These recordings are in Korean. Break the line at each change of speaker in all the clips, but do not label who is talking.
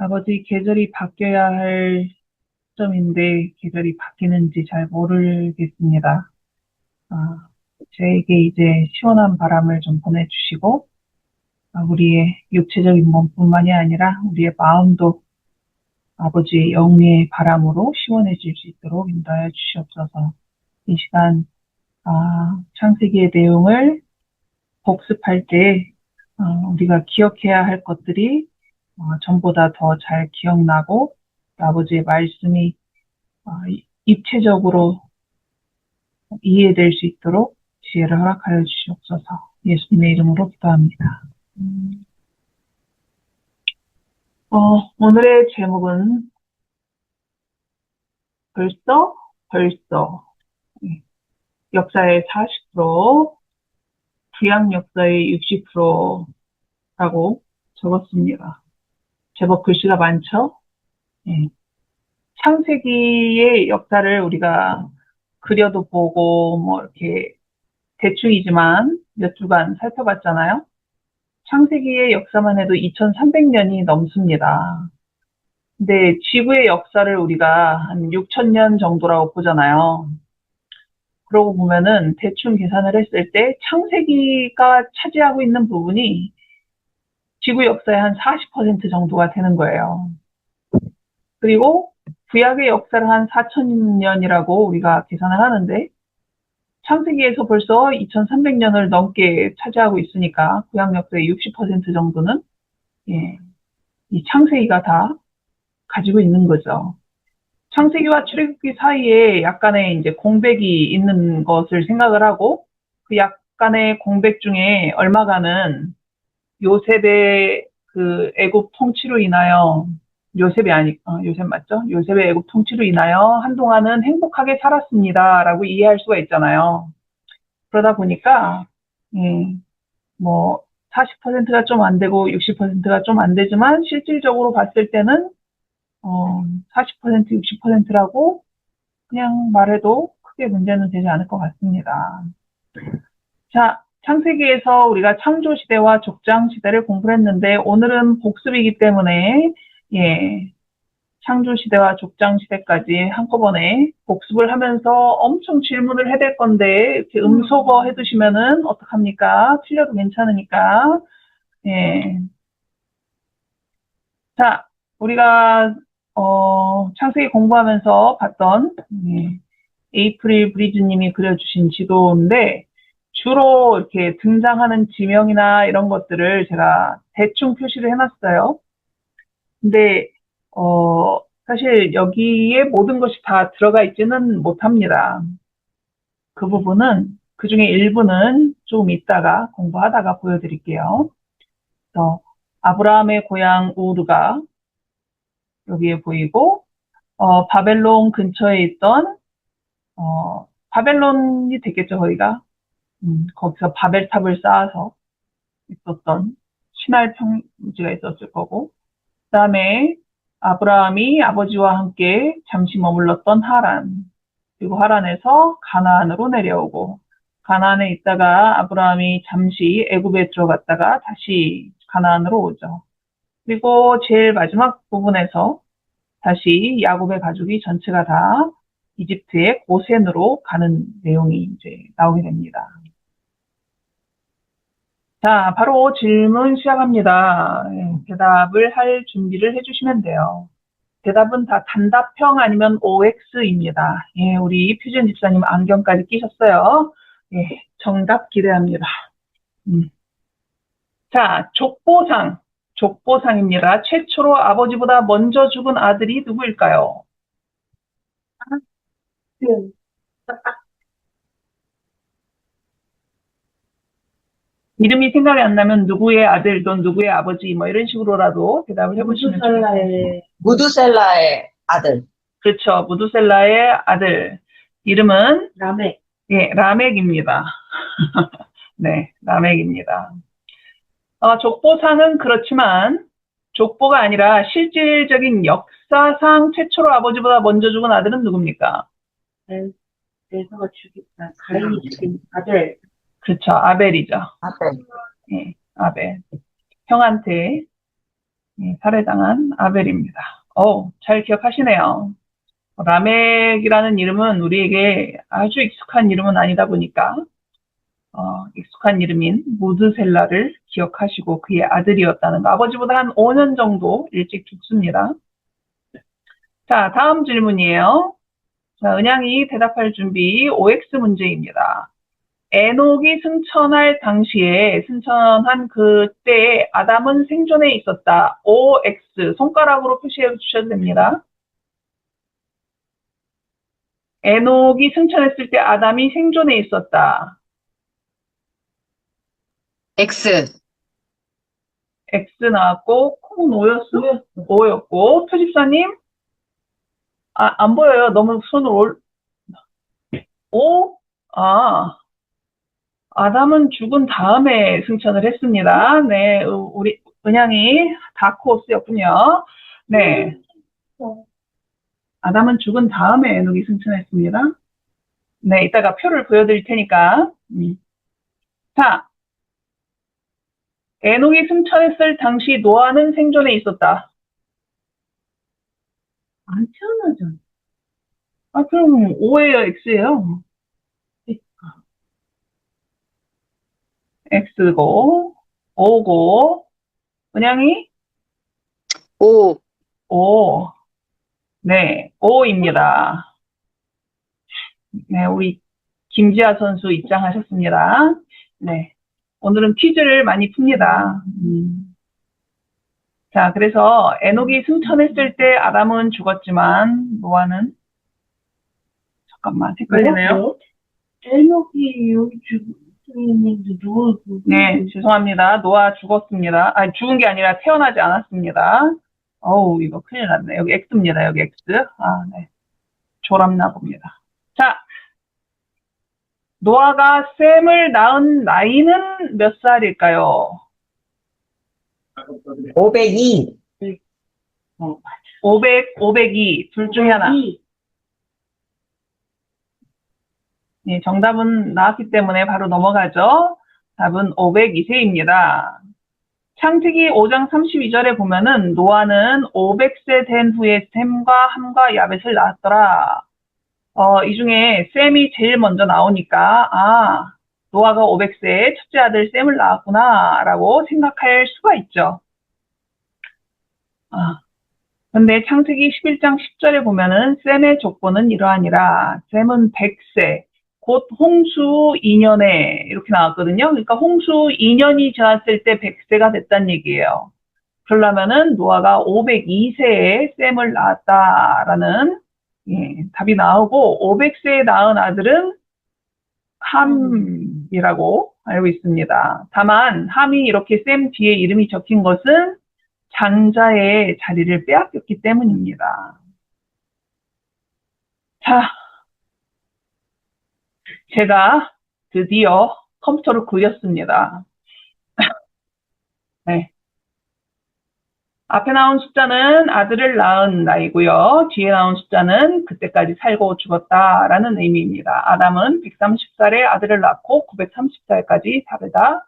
아버지 계절이 바뀌어야 할 시점인데 계절이 바뀌는지 잘 모르겠습니다. 아, 저에게 이제 시원한 바람을 좀 보내주시고 우리의 육체적인 몸뿐만이 아니라 우리의 마음도 아버지의 영의 바람으로 시원해질 수 있도록 인도하여 주시옵소서. 이 시간 창세기의 내용을 복습할 때 우리가 기억해야 할 것들이 전보다 더 잘 기억나고 아버지의 말씀이 입체적으로 이해될 수 있도록 지혜를 허락하여 주시옵소서. 예수님의 이름으로 기도합니다. 오늘의 제목은 벌써 역사의 40%, 구약 역사의 60%라고 적었습니다. 제법 글씨가 많죠? 예. 창세기의 역사를 우리가 그려도 보고 뭐 이렇게 대충이지만 몇 주간 살펴봤잖아요. 창세기의 역사만 해도 2300년이 넘습니다. 근데 지구의 역사를 우리가 한 6000년 정도라고 보잖아요. 그러고 보면은 대충 계산을 했을 때 창세기가 차지하고 있는 부분이 지구 역사의 한 40% 정도가 되는 거예요. 그리고 구약의 역사를 한 4000년이라고 우리가 계산을 하는데 창세기에서 벌써 2300년을 넘게 차지하고 있으니까 구약 역사의 60% 정도는 이 창세기가 다 가지고 있는 거죠. 창세기와 출애굽기 사이에 약간의 이제 공백이 있는 것을 생각을 하고 그 약간의 공백 중에 얼마간은 요셉의 그 애굽 통치로 인하여 요셉 맞죠? 요셉의 애굽 통치로 인하여 한동안은 행복하게 살았습니다라고 이해할 수가 있잖아요. 그러다 보니까 뭐 40%가 좀 안 되고 60%가 좀 안 되지만 실질적으로 봤을 때는 40%, 60%라고 그냥 말해도 크게 문제는 되지 않을 것 같습니다. 자, 창세기에서 우리가 창조 시대와 족장 시대를 공부를 했는데 오늘은 복습이기 때문에 창조 시대와 족장 시대까지 한꺼번에 복습을 하면서 엄청 질문을 해야 될 건데 이렇게 음소거 해두시면은 어떡합니까? 틀려도 괜찮으니까. 자, 우리가 창세기 공부하면서 봤던 에이프릴 브리즈님이 그려주신 지도인데 주로 이렇게 등장하는 지명이나 이런 것들을 제가 대충 표시를 해놨어요. 근데 사실 여기에 모든 것이 다 들어가 있지는 못합니다. 그 부분은 그 중에 일부는 좀 이따가 공부하다가 보여드릴게요. 그래서 아브라함의 고향 우르가 여기에 보이고 바벨론 근처에 있던 바벨론이 됐겠죠, 거기가. 거기서 바벨탑을 쌓아서 있었던 신할 평지가 있었을 거고, 그 다음에 아브라함이 아버지와 함께 잠시 머물렀던 하란, 그리고 하란에서 가나안으로 내려오고, 가나안에 있다가 아브라함이 잠시 애굽에 들어갔다가 다시 가나안으로 오죠. 그리고 제일 마지막 부분에서 다시 야곱의 가족이 전체가 다 이집트의 고센으로 가는 내용이 이제 나오게 됩니다. 자, 바로 질문 시작합니다. 대답을 할 준비를 해주시면 돼요. 대답은 다 단답형 아니면 OX입니다. 우리 퓨전 집사님 안경까지 끼셨어요. 정답 기대합니다. 자, 족보상입니다. 최초로 아버지보다 먼저 죽은 아들이 누구일까요? 네. 이름이 생각이 안 나면 누구의 아들 또는 누구의 아버지 뭐 이런 식으로라도 대답을 해보시면 좋겠어요.
무두셀라의 아들.
그렇죠. 무두셀라의 아들. 이름은?
라멕.
라멕입니다. 네, 라멕입니다. 족보상은 그렇지만 족보가 아니라 실질적인 역사상 최초로 아버지보다 먼저 죽은 아들은 누굽니까?
에서가 가인이 죽인 아들.
그렇죠. 아벨이죠.
아벨.
아벨. 형한테 예, 살해당한 아벨입니다. 잘 기억하시네요. 라멕이라는 이름은 우리에게 아주 익숙한 이름은 아니다 보니까 익숙한 이름인 무드셀라를 기억하시고 그의 아들이었다는 거. 아버지보다 한 5년 정도 일찍 죽습니다. 자, 다음 질문이에요. 자, 은양이 대답할 준비 OX 문제입니다. 에녹이 승천할 당시에 승천한 그때에 아담은 생존해 있었다. OX 손가락으로 표시해 주셔도 됩니다. 에녹이 승천했을 때 아담이 생존해 있었다.
X.
X 나왔고 콩은 O였어? O였고 표집사님 안 보여요. 너무 손을 O? 아담은 죽은 다음에 승천을 했습니다. 네, 우리 은양이 다크호스였군요. 네, 아담은 죽은 다음에 에녹이 승천했습니다. 네, 이따가 표를 보여드릴 테니까. 자, 에녹이 승천했을 당시 노아는 생존해 있었다.
안 태어나잖아.
그럼 O예요, X예요? X고, O고, 은양이
O.
O. 네, O입니다. 네, 우리 김지아 선수 입장하셨습니다. 네, 오늘은 퀴즈를 많이 풉니다. 자, 그래서 에녹이 승천했을 때 아담은 죽었지만 노아는 잠깐만 헷갈리네요.
에녹이 여기 있는데 누구?
네, 죄송합니다. 노아 죽었습니다. 아니, 죽은 게 아니라 태어나지 않았습니다. 이거 큰일 났네. 여기 X입니다. 여기 X. 네. 졸업나 봅니다. 자, 노아가 셈을 낳은 나이는 몇 살일까요?
502.
502. 둘 중에 하나. 네, 정답은 나왔기 때문에 바로 넘어가죠. 답은 502세입니다. 창세기 5장 32절에 보면은 노아는 500세 된 후에 셈과 함과 야벳을 낳았더라. 이 중에 셈이 제일 먼저 나오니까 노아가 500세에 첫째 아들 셈을 낳았구나 라고 생각할 수가 있죠. 근데 창세기 11장 10절에 보면은 셈의 족보는 이러하니라. 셈은 100세, 곧 홍수 2년에 이렇게 나왔거든요. 그러니까 홍수 2년이 지났을 때 100세가 됐다는 얘기예요. 그러려면은 노아가 502세에 셈을 낳았다라는 답이 나오고 500세에 낳은 아들은 함이라고 알고 있습니다. 다만 함이 이렇게 셈 뒤에 이름이 적힌 것은 장자의 자리를 빼앗겼기 때문입니다. 자, 제가 드디어 컴퓨터를 굴렸습니다. 네. 앞에 나온 숫자는 아들을 낳은 나이고요. 뒤에 나온 숫자는 그때까지 살고 죽었다라는 의미입니다. 아담은 130살에 아들을 낳고 930살까지 살다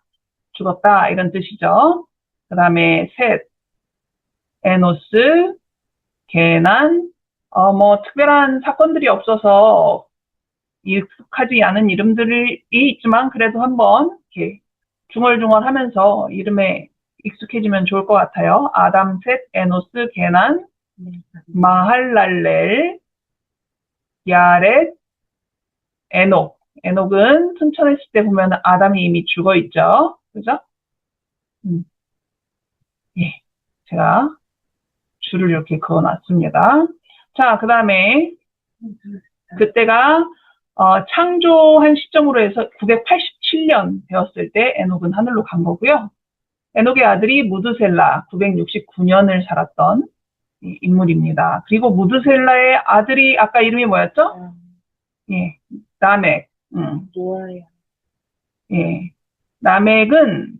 죽었다 이런 뜻이죠. 그 다음에 셋, 에노스, 게난, 특별한 사건들이 없어서 익숙하지 않은 이름들이 있지만 그래도 한번 이렇게 중얼중얼하면서 이름에 익숙해지면 좋을 것 같아요. 아담, 셋, 에노스, 게난, 마할랄렐, 야렛, 에녹. 에녹은 승천했을 때 보면 아담이 이미 죽어 있죠. 그죠? 예, 제가 줄을 이렇게 그어놨습니다. 자, 그 다음에 그때가 창조한 시점으로 해서 987년 되었을 때 에녹은 하늘로 간 거고요. 에녹의 아들이 무드셀라 969년을 살았던 인물입니다. 그리고 무드셀라의 아들이 아까 이름이 뭐였죠? 예, 라멕.
노아야.
예, 라멕은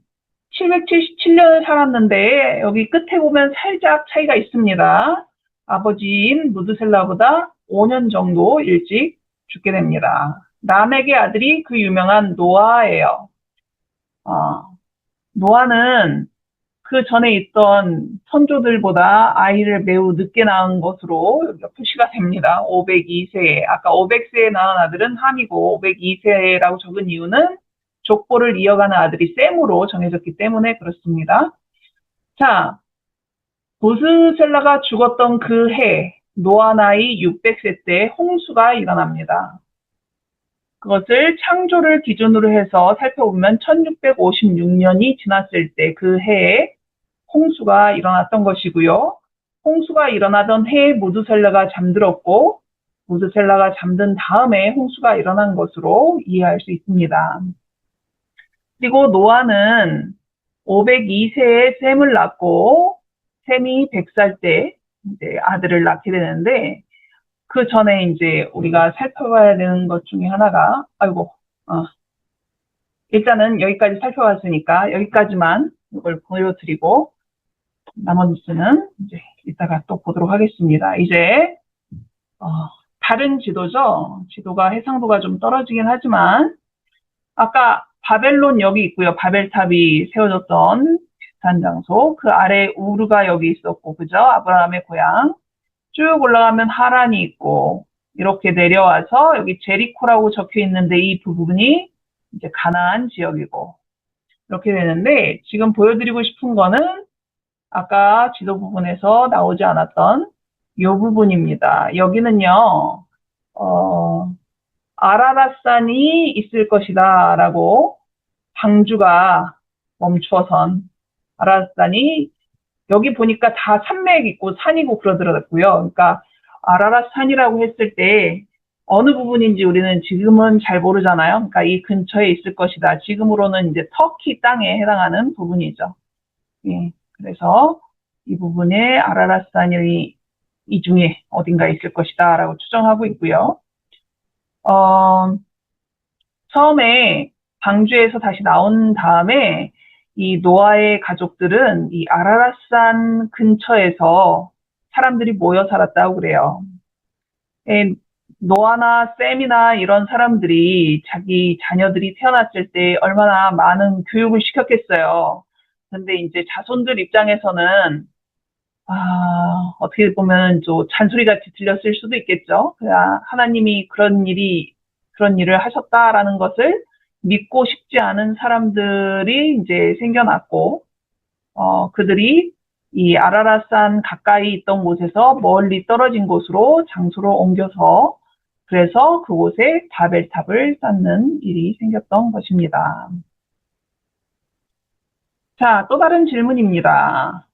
777년을 살았는데 여기 끝에 보면 살짝 차이가 있습니다. 아버지인 무드셀라보다 5년 정도 일찍 죽게 됩니다. 라멕의 아들이 그 유명한 노아예요. 노아는 그 전에 있던 선조들보다 아이를 매우 늦게 낳은 것으로 여기가 표시가 됩니다. 502세. 아까 500세에 낳은 아들은 함이고 502세라고 적은 이유는 족보를 이어가는 아들이 셈으로 정해졌기 때문에 그렇습니다. 자, 보스셀라가 죽었던 그 해, 노아 나이 600세 때 홍수가 일어납니다. 그것을 창조를 기준으로 해서 살펴보면 1656년이 지났을 때 그 해에 홍수가 일어났던 것이고요. 홍수가 일어나던 해에 무드셀라가 잠들었고 무드셀라가 잠든 다음에 홍수가 일어난 것으로 이해할 수 있습니다. 그리고 노아는 502세에 셈을 낳고 셈이 100살 때 이제 아들을 낳게 되는데 그 전에 이제 우리가 살펴봐야 되는 것 중에 하나가 일단은 여기까지 살펴봤으니까 여기까지만 이걸 보여드리고 나머지는 이제 이따가 또 보도록 하겠습니다. 이제 다른 지도죠. 지도가 해상도가 좀 떨어지긴 하지만 아까 바벨론 여기 있고요. 바벨탑이 세워졌던 비슷한 장소. 그 아래 우르가 여기 있었고, 그죠? 아브라함의 고향. 쭉 올라가면 하란이 있고, 이렇게 내려와서 여기 제리코라고 적혀 있는데 이 부분이 이제 가나안 지역이고, 이렇게 되는데 지금 보여드리고 싶은 거는 아까 지도 부분에서 나오지 않았던 이 부분입니다. 여기는요, 아라랏산이 있을 것이다 라고 방주가 멈춰선 아라랏산이 여기 보니까 다 산맥 있고 산이고 그러더라고요. 그러니까 아라랏산이라고 했을 때 어느 부분인지 우리는 지금은 잘 모르잖아요. 그러니까 이 근처에 있을 것이다. 지금으로는 이제 터키 땅에 해당하는 부분이죠. 예, 그래서 이 부분에 아라랏산이 이 중에 어딘가에 있을 것이다 라고 추정하고 있고요. 처음에 방주에서 다시 나온 다음에 이 노아의 가족들은 이 아라랏산 근처에서 사람들이 모여 살았다고 그래요. 노아나 셈이나 이런 사람들이 자기 자녀들이 태어났을 때 얼마나 많은 교육을 시켰겠어요. 근데 이제 자손들 입장에서는 어떻게 보면 좀 잔소리같이 들렸을 수도 있겠죠. 하나님이 그런 일을 하셨다라는 것을 믿고 싶지 않은 사람들이 이제 생겨났고, 그들이 이 아라랏산 가까이 있던 곳에서 멀리 떨어진 곳으로 장소를 옮겨서 그래서 그곳에 바벨탑을 쌓는 일이 생겼던 것입니다. 자, 또 다른 질문입니다.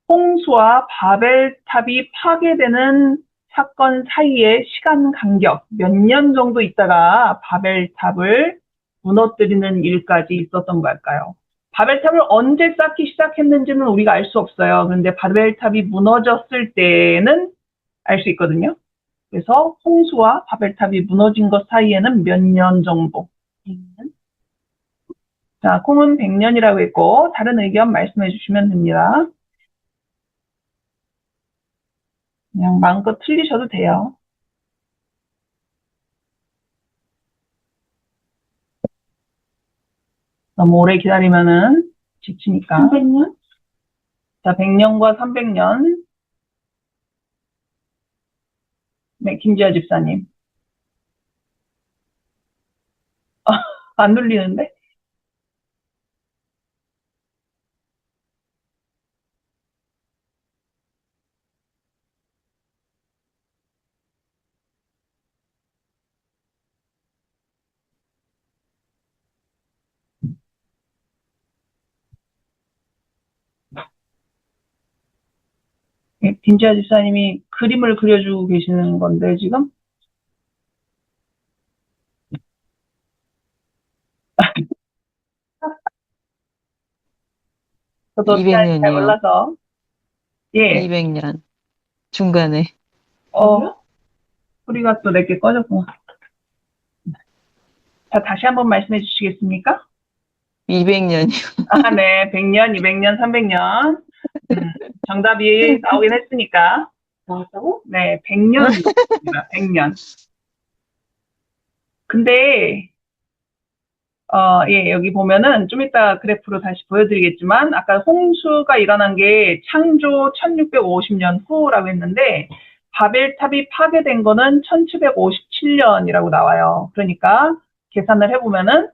홍수와 바벨탑이 파괴되는 사건 사이의 시간 간격 몇 년 정도 있다가 바벨탑을 무너뜨리는 일까지 있었던 걸까요? 바벨탑을 언제 쌓기 시작했는지는 우리가 알 수 없어요. 그런데 바벨탑이 무너졌을 때는 알 수 있거든요. 그래서 홍수와 바벨탑이 무너진 것 사이에는 몇 년 정도? 100년? 자, 콩은 100년이라고 했고 다른 의견 말씀해 주시면 됩니다. 그냥 마음껏 틀리셔도 돼요. 너무 오래 기다리면은 지치니까.
300년?
자, 100년과 300년. 네, 김지아 집사님. 안 눌리는데? 네, 김지아 집사님이 그림을 그려주고 계시는 건데, 지금? 저도 잘
200년이요.
몰라서. 예,
200년. 중간에.
소리가 또 내게 꺼졌구나. 자, 다시 한번 말씀해 주시겠습니까?
200년이요.
네, 100년, 200년, 300년. 정답이 나오긴 했으니까.
나왔다고?
네, 100년입니다. 100년. 근데 예, 여기 보면은 좀 이따 그래프로 다시 보여드리겠지만, 아까 홍수가 일어난 게 창조 1650년 후라고 했는데, 바벨탑이 파괴된 거는 1757년이라고 나와요. 그러니까 계산을 해보면은,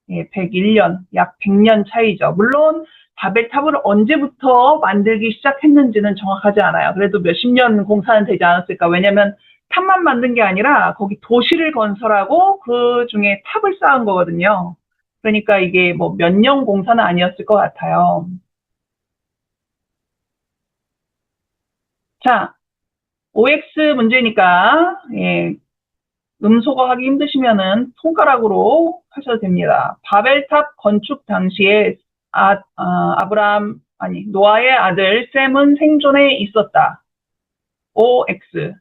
예, 101년, 약 100년 차이죠. 물론, 바벨탑을 언제부터 만들기 시작했는지는 정확하지 않아요. 그래도 몇십 년 공사는 되지 않았을까. 왜냐면 탑만 만든 게 아니라 거기 도시를 건설하고 그 중에 탑을 쌓은 거거든요. 그러니까 이게 뭐 몇 년 공사는 아니었을 것 같아요. 자, OX 문제니까, 예, 음소거 하기 힘드시면은 손가락으로 하셔도 됩니다. 바벨탑 건축 당시에 노아의 아들 셈은 생존해 있었다. OX.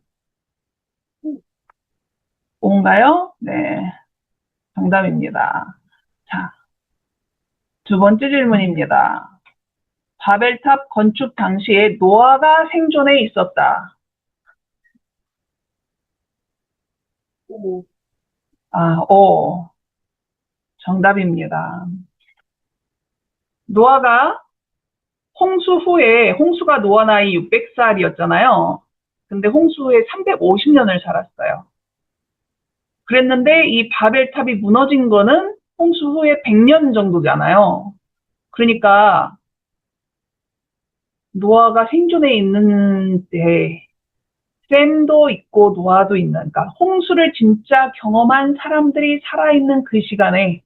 뭔가요? 네, 정답입니다. 자, 두 번째 질문입니다. 바벨탑 건축 당시에 노아가 생존해 있었다.
오,
오, 정답입니다. 노아가 홍수 후에, 홍수가 노아 나이 600살이었잖아요. 근데 홍수 후에 350년을 살았어요. 그랬는데 이 바벨탑이 무너진 거는 홍수 후에 100년 정도잖아요. 그러니까 노아가 생존해 있는데 셈도 있고 노아도 있는, 그러니까 홍수를 진짜 경험한 사람들이 살아있는 그 시간에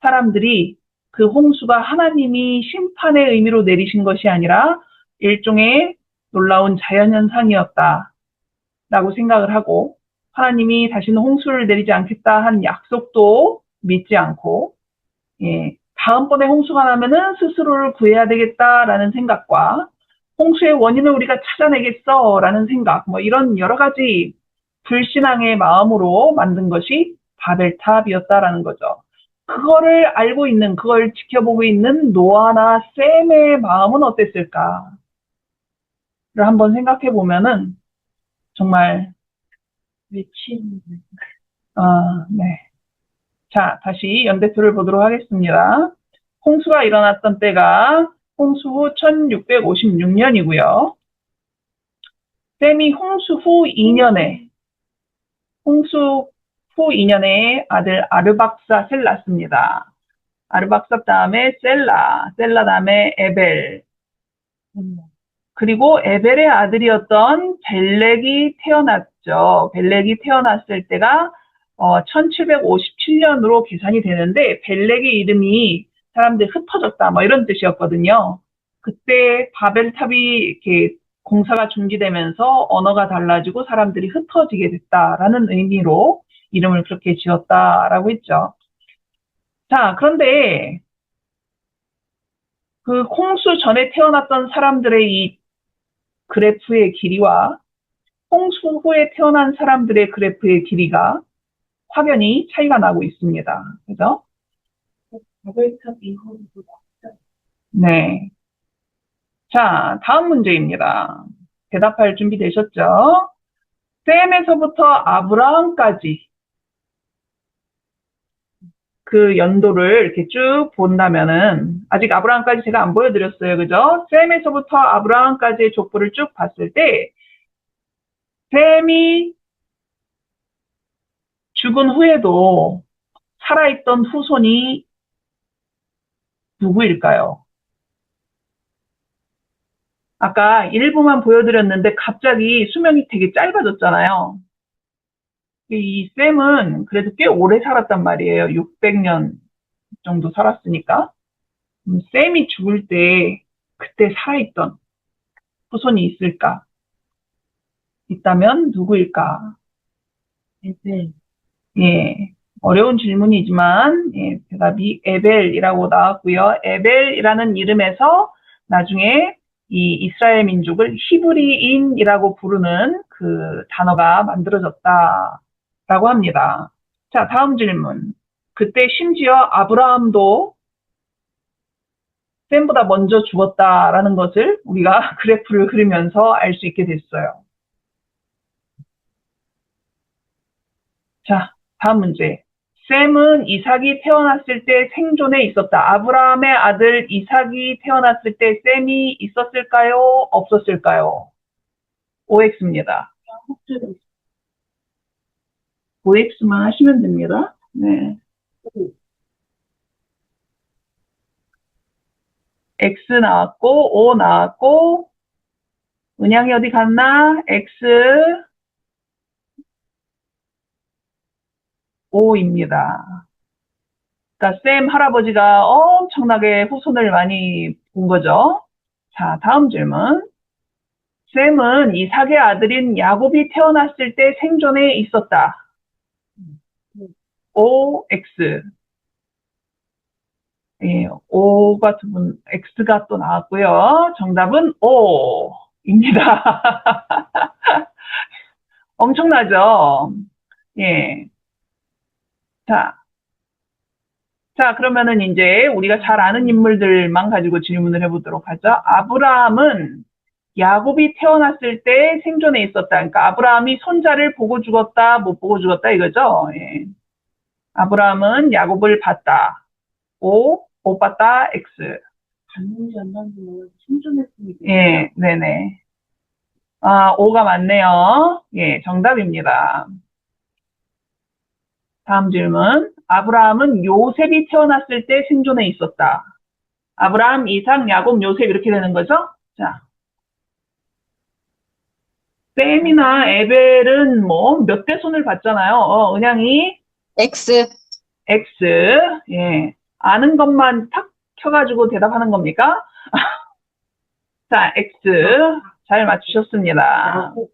사람들이 그 홍수가 하나님이 심판의 의미로 내리신 것이 아니라 일종의 놀라운 자연현상이었다라고 생각을 하고, 하나님이 다시는 홍수를 내리지 않겠다 한 약속도 믿지 않고, 예, 다음번에 홍수가 나면은 스스로를 구해야 되겠다라는 생각과 홍수의 원인을 우리가 찾아내겠어라는 생각, 뭐 이런 여러 가지 불신앙의 마음으로 만든 것이 바벨탑이었다라는 거죠. 그거를 알고 있는, 그걸 지켜보고 있는 노아나 셈의 마음은 어땠을까를 한번 생각해 보면은 정말,
미친.
네. 자, 다시 연대표를 보도록 하겠습니다. 홍수가 일어났던 때가 홍수 후 1656년이고요. 셈이 홍수 후 2년에 아들 아르박삿을 낳습니다. 아르박삿 다음에 셀라 다음에 에벨, 그리고 에벨의 아들이었던 벨렉이 태어났죠. 벨렉이 태어났을 때가 1757년으로 계산이 되는데, 벨렉의 이름이 사람들이 흩어졌다 뭐 이런 뜻이었거든요. 그때 바벨탑이 이렇게 공사가 중지되면서 언어가 달라지고 사람들이 흩어지게 됐다라는 의미로 이름을 그렇게 지었다라고 했죠. 자, 그런데 그 홍수 전에 태어났던 사람들의 이 그래프의 길이와 홍수 후에 태어난 사람들의 그래프의 길이가 확연히 차이가 나고 있습니다. 그죠?
바벨탑 이후로보다.
네. 자, 다음 문제입니다. 대답할 준비 되셨죠? 셈에서부터 아브라함까지 그 연도를 이렇게 쭉 본다면은, 아직 아브라함까지 제가 안 보여드렸어요. 그죠? 셈에서부터 아브라함까지의 족보를 쭉 봤을 때, 셈이 죽은 후에도 살아있던 후손이 누구일까요? 아까 일부만 보여드렸는데 갑자기 수명이 되게 짧아졌잖아요. 이 셈은 그래도 꽤 오래 살았단 말이에요. 600년 정도 살았으니까. 셈이 죽을 때 그때 살아있던 후손이 있을까? 있다면 누구일까?
에벨.
예, 어려운 질문이지만, 예, 대답이 에벨이라고 나왔고요. 에벨이라는 이름에서 나중에 이 이스라엘 민족을 히브리인이라고 부르는 그 단어가 만들어졌다라고 합니다. 자, 다음 질문. 그때 심지어 아브라함도 셈보다 먼저 죽었다라는 것을 우리가 그래프를 그리면서 알 수 있게 됐어요. 자, 다음 문제. 셈은 이삭이 태어났을 때 생존해 있었다. 아브라함의 아들 이삭이 태어났을 때 셈이 있었을까요? 없었을까요? OX입니다.
호텔에
OX만 하시면 됩니다. 네. X 나왔고, O 나왔고, 은양이 어디 갔나? X, O입니다. 그러니까 쌤 할아버지가 엄청나게 후손을 많이 본 거죠. 자, 다음 질문. 셈은 이삭의 아들인 야곱이 태어났을 때 생존해 있었다. O, X. 예, O가 두 분, X가 또 나왔고요. 정답은 O입니다. 엄청나죠? 예. 자, 그러면은 이제 우리가 잘 아는 인물들만 가지고 질문을 해보도록 하죠. 아브라함은 야곱이 태어났을 때 생존해 있었다. 그러니까 아브라함이 손자를 보고 죽었다, 못 보고 죽었다 이거죠. 예. 아브라함은 야곱을 봤다. O, 못 봤다, X.
봤는지 안 봤는지 몰라서 생존했으니까.
예, 네네. 아, O가 맞네요. 예, 정답입니다. 다음 질문. 아브라함은 요셉이 태어났을 때 생존해 있었다. 아브라함, 이삭, 야곱, 요셉 이렇게 되는 거죠? 자. 셈이나 에벨은 뭐 몇 대 손을 봤잖아요. 은양이
X.
X. 예. 아는 것만 탁 켜가지고 대답하는 겁니까? 자, X. 잘 맞추셨습니다.
야곱.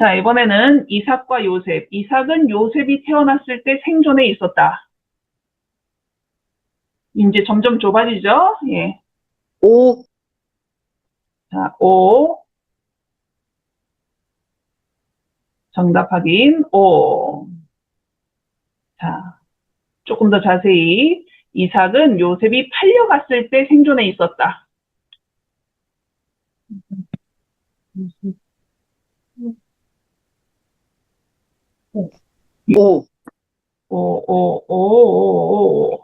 자, 이번에는 이삭과 요셉. 이삭은 요셉이 태어났을 때 생존해 있었다. 이제 점점 좁아지죠? 예.
O.
자, O. 정답 확인. O. 자, 조금 더 자세히. 이삭은 요셉이 팔려갔을 때 생존해 있었다.
O.
오.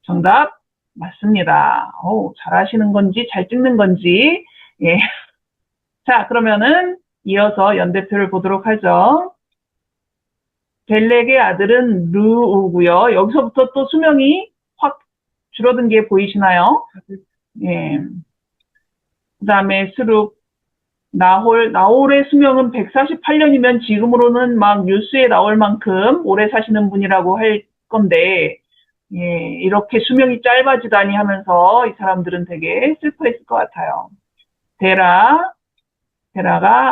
정답 맞습니다. 오, 잘하시는 건지 잘 찍는 건지. 예. 자, 그러면은 이어서 연대표를 보도록 하죠. 벨렉의 아들은 르우고요. 여기서부터 또 수명이 확 줄어든 게 보이시나요? 예. 그 다음에 스룩, 나홀의 수명은 148년이면 지금으로는 막 뉴스에 나올 만큼 오래 사시는 분이라고 할 건데, 예, 이렇게 수명이 짧아지다니 하면서 이 사람들은 되게 슬퍼했을 것 같아요. 데라가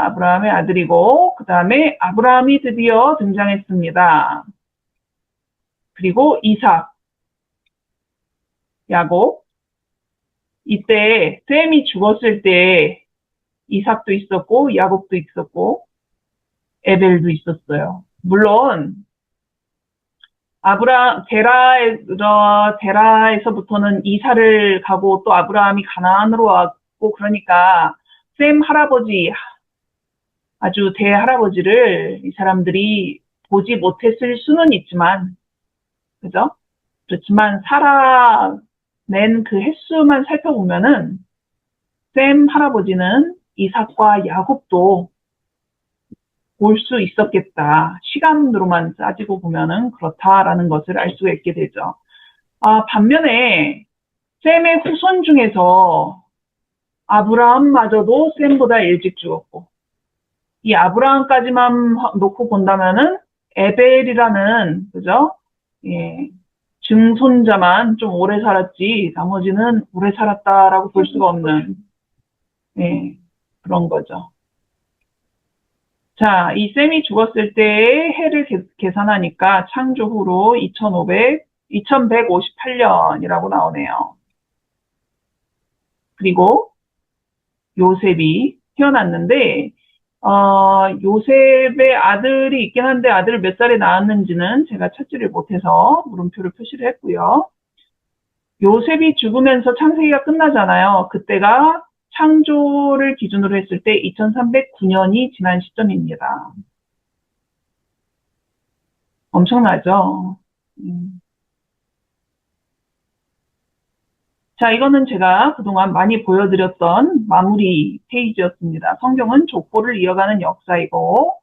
아브라함의 아들이고, 그 다음에 아브라함이 드디어 등장했습니다. 그리고 이삭, 야곱. 이때 셈이 죽었을 때 이삭도 있었고, 야곱도 있었고, 에벨도 있었어요. 물론, 데라에서부터는 이사를 가고 또 아브라함이 가나안으로 왔고, 그러니까, 셈 할아버지, 아주 대할아버지를 이 사람들이 보지 못했을 수는 있지만, 그죠? 그렇지만, 살아낸 그 횟수만 살펴보면은, 셈 할아버지는 이삭과 야곱도 볼 수 있었겠다. 시간으로만 따지고 보면은 그렇다라는 것을 알 수가 있게 되죠. 반면에 셈의 후손 중에서 아브라함마저도 셈보다 일찍 죽었고, 이 아브라함까지만 놓고 본다면은 에벨이라는, 그죠? 예, 증손자만 좀 오래 살았지, 나머지는 오래 살았다라고 볼 수가 없는, 예, 그런 거죠. 자, 이 셈이 죽었을 때의 해를 계산하니까 창조 후로 2158년이라고 나오네요. 그리고 요셉이 태어났는데, 요셉의 아들이 있긴 한데 아들을 몇 살에 낳았는지는 제가 찾지를 못해서 물음표를 표시를 했고요. 요셉이 죽으면서 창세기가 끝나잖아요. 그때가 창조를 기준으로 했을 때 2309년이 지난 시점입니다. 엄청나죠? 자, 이거는 제가 그동안 많이 보여드렸던 마무리 페이지였습니다. 성경은 족보를 이어가는 역사이고,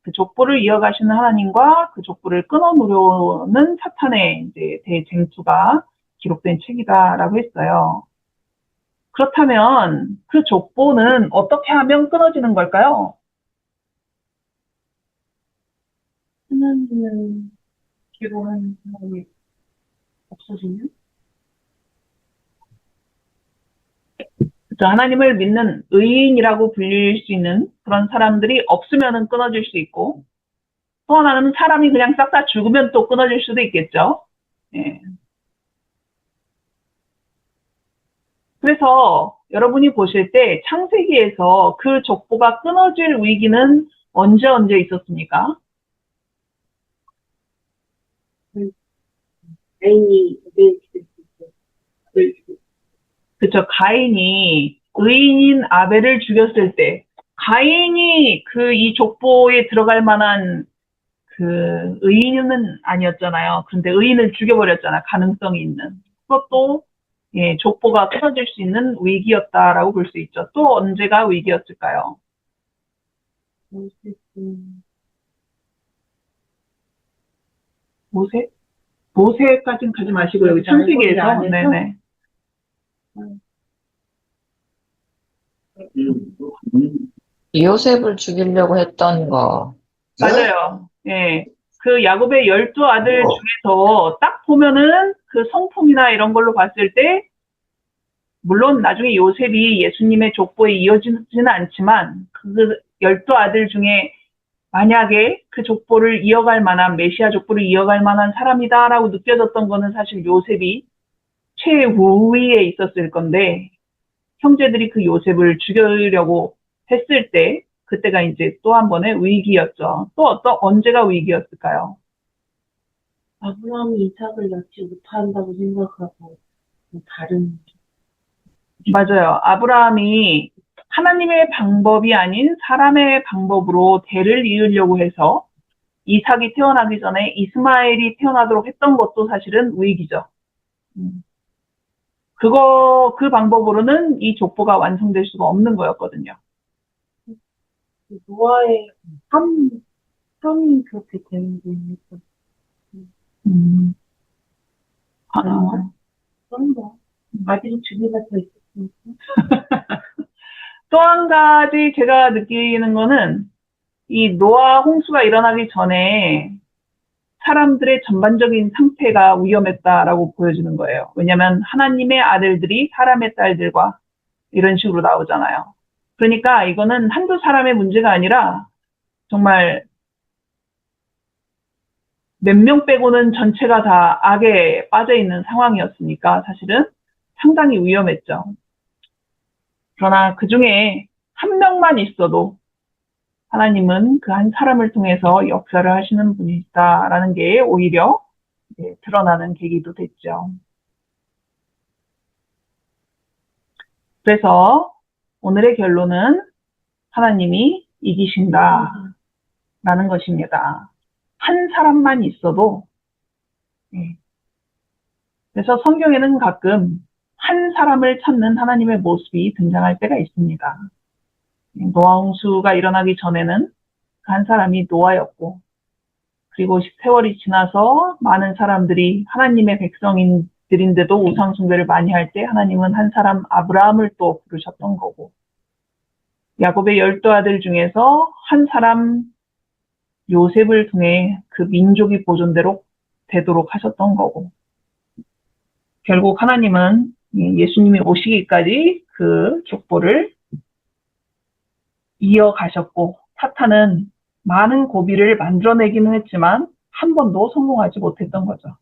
그 족보를 이어가시는 하나님과 그 족보를 끊어놓으려는 사탄의 이제 대쟁투가 기록된 책이다라고 했어요. 그렇다면 그 족보는 어떻게 하면 끊어지는 걸까요?
하나님을 기록한 사람이 없어지면?
그렇죠. 하나님을 믿는 의인이라고 불릴 수 있는 그런 사람들이 없으면 끊어질 수 있고, 또 하나는 사람이 그냥 싹 다 죽으면 또 끊어질 수도 있겠죠. 예. 그래서 여러분이 보실 때 창세기에서 그 족보가 끊어질 위기는 언제 있었습니까?
애인이
그쵸. 가인이 의인인 아벨을 죽였을 때, 가인이 이 족보에 들어갈 만한 그 의인은 아니었잖아요. 그런데 의인을 죽여버렸잖아. 가능성이 있는. 그것도 예, 족보가 끊어질 수 있는 위기였다라고 볼 수 있죠. 또 언제가 위기였을까요? 모세? 모세까지는 가지 마시고 여기 창세기에서 네네.
요셉을 죽이려고 했던 거.
맞아요. 예. 그 야곱의 12아들 중에서 딱 보면은 그 성품이나 이런 걸로 봤을 때, 물론 나중에 요셉이 예수님의 족보에 이어지지는 않지만, 그 12아들 중에 만약에 그 족보를 이어갈 만한, 메시아 족보를 이어갈 만한 사람이다라고 느껴졌던 거는 사실 요셉이 최우위에 있었을 건데, 형제들이 그 요셉을 죽이려고 했을 때, 그때가 이제 또 한 번의 위기였죠. 또 언제가 위기였을까요?
아브라함이 이삭을 낳지 못한다고 생각하고 다른
맞아요. 아브라함이 하나님의 방법이 아닌 사람의 방법으로 대를 이으려고 해서 이삭이 태어나기 전에 이스마엘이 태어나도록 했던 것도 사실은 위기죠. 그 방법으로는 이 족보가 완성될 수가 없는 거였거든요.
노아의 함이 그렇게 되는 거니까 그런가 아들이 두 개가 더 있었으니까
또 한 가지 제가 느끼는 거는 이 노아 홍수가 일어나기 전에 사람들의 전반적인 상태가 위험했다라고 보여지는 거예요. 왜냐하면 하나님의 아들들이 사람의 딸들과 이런 식으로 나오잖아요. 그러니까 이거는 한두 사람의 문제가 아니라 정말 몇 명 빼고는 전체가 다 악에 빠져 있는 상황이었으니까 사실은 상당히 위험했죠. 그러나 그 중에 한 명만 있어도 하나님은 그 한 사람을 통해서 역사를 하시는 분이다라는 게 오히려 드러나는 계기도 됐죠. 그래서 오늘의 결론은 하나님이 이기신다라는 것입니다. 한 사람만 있어도 그래서 성경에는 가끔 한 사람을 찾는 하나님의 모습이 등장할 때가 있습니다. 노아 홍수가 일어나기 전에는 그 한 사람이 노아였고, 그리고 세월이 지나서 많은 사람들이 하나님의 백성들인데도 우상 숭배를 많이 할 때 하나님은 한 사람 아브라함을 또 부르셨던 거고, 야곱의 12아들 중에서 한 사람 요셉을 통해 그 민족이 보존대로 되도록 하셨던 거고, 결국 하나님은 예수님이 오시기까지 그 족보를 이어가셨고, 사탄은 많은 고비를 만들어내기는 했지만 한 번도 성공하지 못했던 거죠.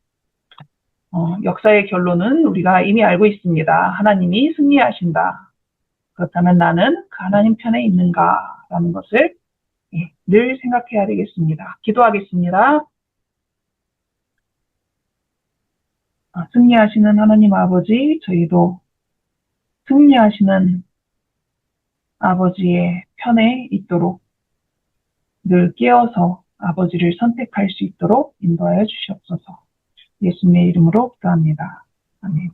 역사의 결론은 우리가 이미 알고 있습니다. 하나님이 승리하신다. 그렇다면 나는 그 하나님 편에 있는가라는 것을 늘 생각해야 되겠습니다. 기도하겠습니다. 승리하시는 하나님 아버지, 저희도 승리하시는 아버지의 편에 있도록 늘 깨어서 아버지를 선택할 수 있도록 인도하여 주시옵소서. 예수님의 이름으로 기도합니다. 아멘.